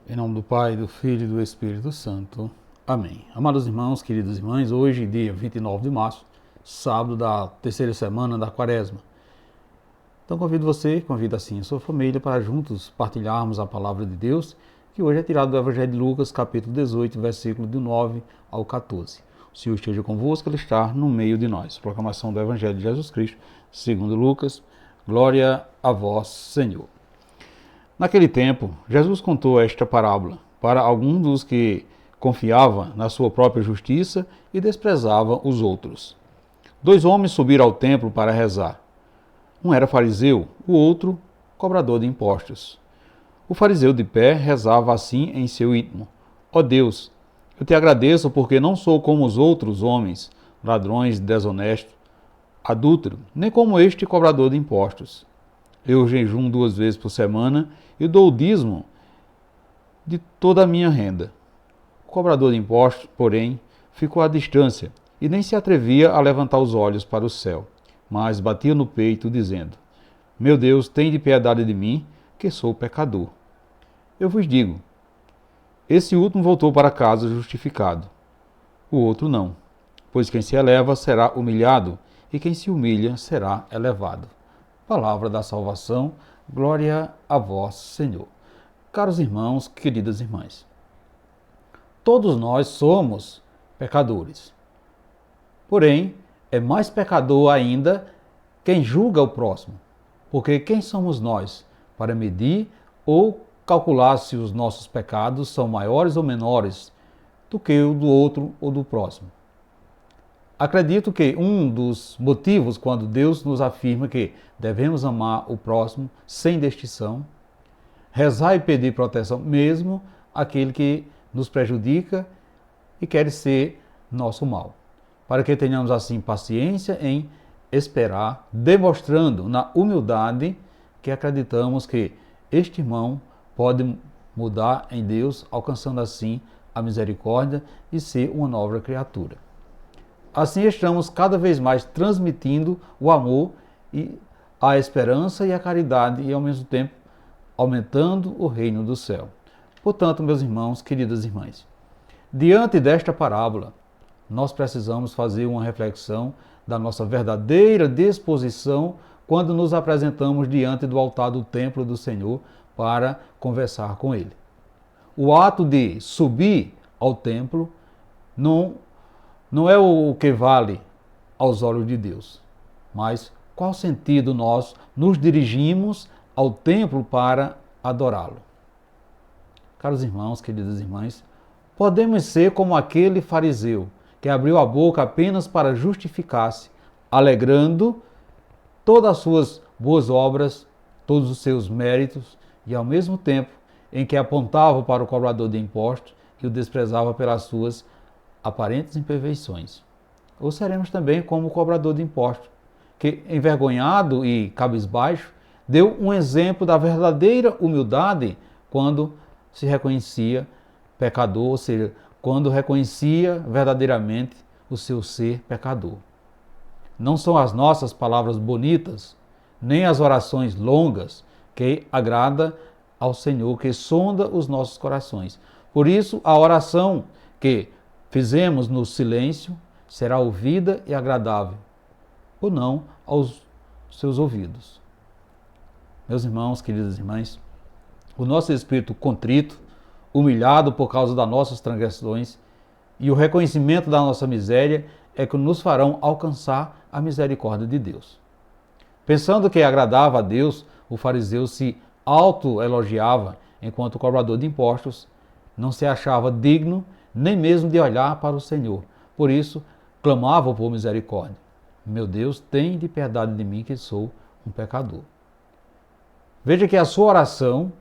Em nome do Pai, do Filho e do Espírito Santo. Amém. Amados irmãos, queridas irmãs, hoje, dia 29 de março, sábado da terceira semana da Quaresma. Então convido você, convido assim a sua família para juntos partilharmos a palavra de Deus, que hoje é tirado do Evangelho de Lucas, capítulo 18, versículo do 9 ao 14. O Senhor esteja convosco, Ele está no meio de nós. Proclamação do Evangelho de Jesus Cristo, segundo Lucas. Glória a vós, Senhor. Naquele tempo, Jesus contou esta parábola para alguns dos que confiavam na sua própria justiça e desprezavam os outros. 2 homens subiram ao templo para rezar. Um era fariseu, o outro cobrador de impostos. O fariseu de pé rezava assim em seu íntimo: Ó Deus, eu te agradeço porque não sou como os outros homens, ladrões, desonestos, adúltero, nem como este cobrador de impostos. Eu jejuo 2 vezes por semana e dou o dízimo de toda a minha renda. O cobrador de impostos, porém, ficou à distância e nem se atrevia a levantar os olhos para o céu, mas batia no peito, dizendo: Meu Deus, tem piedade de mim, que sou pecador. Eu vos digo, esse último voltou para casa justificado, o outro não, pois quem se eleva será humilhado, e quem se humilha será elevado. Palavra da salvação, glória a vós, Senhor. Caros irmãos, queridas irmãs, todos nós somos pecadores. Porém, é mais pecador ainda quem julga o próximo, porque quem somos nós para medir ou calcular se os nossos pecados são maiores ou menores do que o do outro ou do próximo? Acredito que um dos motivos quando Deus nos afirma que devemos amar o próximo sem distinção, rezar e pedir proteção mesmo àquele que nos prejudica e quer ser nosso mal, para que tenhamos assim paciência em esperar, demonstrando na humildade que acreditamos que este irmão pode mudar em Deus, alcançando assim a misericórdia e ser uma nova criatura. Assim estamos cada vez mais transmitindo o amor e a esperança e a caridade e ao mesmo tempo aumentando o reino do céu. Portanto, meus irmãos, queridas irmãs, diante desta parábola, nós precisamos fazer uma reflexão da nossa verdadeira disposição quando nos apresentamos diante do altar do templo do Senhor para conversar com Ele. O ato de subir ao templo não é o que vale aos olhos de Deus, mas qual sentido nós nos dirigimos ao templo para adorá-lo? Caros irmãos, queridas irmãs, podemos ser como aquele fariseu que abriu a boca apenas para justificar-se, alegrando todas as suas boas obras, todos os seus méritos, e ao mesmo tempo em que apontava para o cobrador de impostos e o desprezava pelas suas aparentes imperfeições. Ou seremos também como o cobrador de impostos, que, envergonhado e cabisbaixo, deu um exemplo da verdadeira humildade quando se reconhecia pecador, ou seja, quando reconhecia verdadeiramente o seu ser pecador. Não são as nossas palavras bonitas, nem as orações longas que agrada ao Senhor, que sonda os nossos corações. Por isso, a oração que fizemos no silêncio será ouvida e agradável, ou não aos seus ouvidos. Meus irmãos, queridas irmãs, o nosso espírito contrito, humilhado por causa das nossas transgressões e o reconhecimento da nossa miséria é que nos farão alcançar a misericórdia de Deus. Pensando que agradava a Deus, o fariseu se autoelogiava, enquanto o cobrador de impostos não se achava digno nem mesmo de olhar para o Senhor. Por isso, clamava por misericórdia. Meu Deus, tem de piedade de mim que sou um pecador. Veja que a sua oração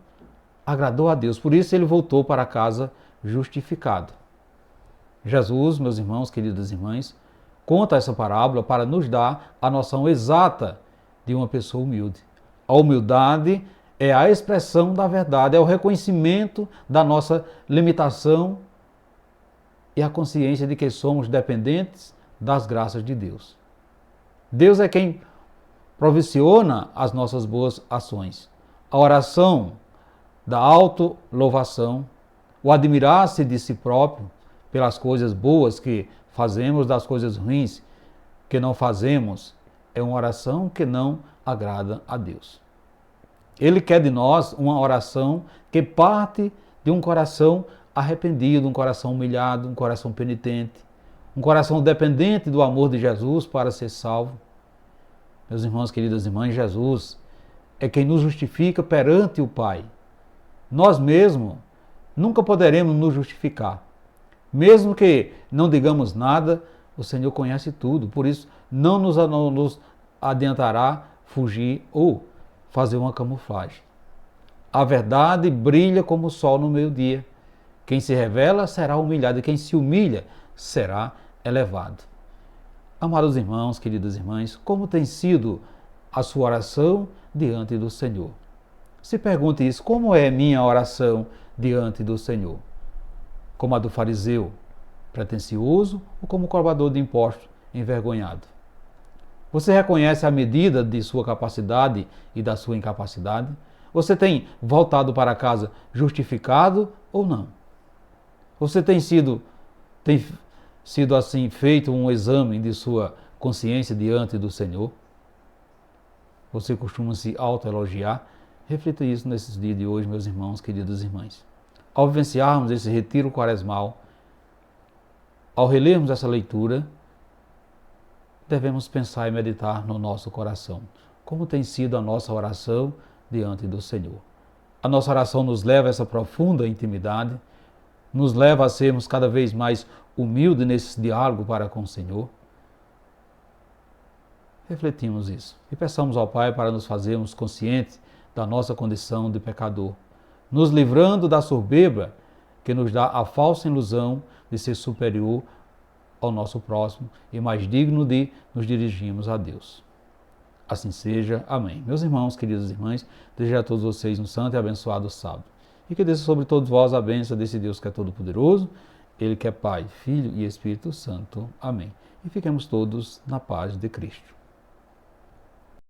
agradou a Deus, por isso ele voltou para casa justificado. Jesus, meus irmãos, queridas irmãs, conta essa parábola para nos dar a noção exata de uma pessoa humilde. A humildade é a expressão da verdade, é o reconhecimento da nossa limitação e a consciência de que somos dependentes das graças de Deus. Deus é quem provisiona as nossas boas ações. A oração da autolouvação o admirar-se de si próprio pelas coisas boas que fazemos, das coisas ruins que não fazemos, é uma oração que não agrada a Deus. Ele quer de nós uma oração que parte de um coração arrependido, um coração humilhado, um coração penitente, um coração dependente do amor de Jesus para ser salvo. Meus irmãos, queridas irmãs, Jesus é quem nos justifica perante o Pai. Nós mesmos nunca poderemos nos justificar. Mesmo que não digamos nada, o Senhor conhece tudo. Por isso, não nos adiantará fugir ou fazer uma camuflagem. A verdade brilha como o sol no meio-dia. Quem se revela será humilhado e quem se humilha será elevado. Amados irmãos, queridas irmãs, como tem sido a sua oração diante do Senhor? Se pergunte isso, como é minha oração diante do Senhor? Como a do fariseu, pretensioso, ou como cobrador de impostos, envergonhado? Você reconhece a medida de sua capacidade e da sua incapacidade? Você tem voltado para casa justificado ou não? Você tem sido assim feito um exame de sua consciência diante do Senhor? Você costuma se autoelogiar? Reflita isso nesses dias de hoje, meus irmãos, queridas irmãs. Ao vivenciarmos esse retiro quaresmal, ao relermos essa leitura, devemos pensar e meditar no nosso coração. Como tem sido a nossa oração diante do Senhor? A nossa oração nos leva a essa profunda intimidade, nos leva a sermos cada vez mais humildes nesse diálogo para com o Senhor. Refletimos isso e peçamos ao Pai para nos fazermos conscientes da nossa condição de pecador, nos livrando da soberba que nos dá a falsa ilusão de ser superior ao nosso próximo e mais digno de nos dirigirmos a Deus. Assim seja. Amém. Meus irmãos, queridas irmãs, desejo a todos vocês um santo e abençoado sábado. E que desça sobre todos vós a bênção desse Deus que é todo-poderoso, Ele que é Pai, Filho e Espírito Santo. Amém. E fiquemos todos na paz de Cristo.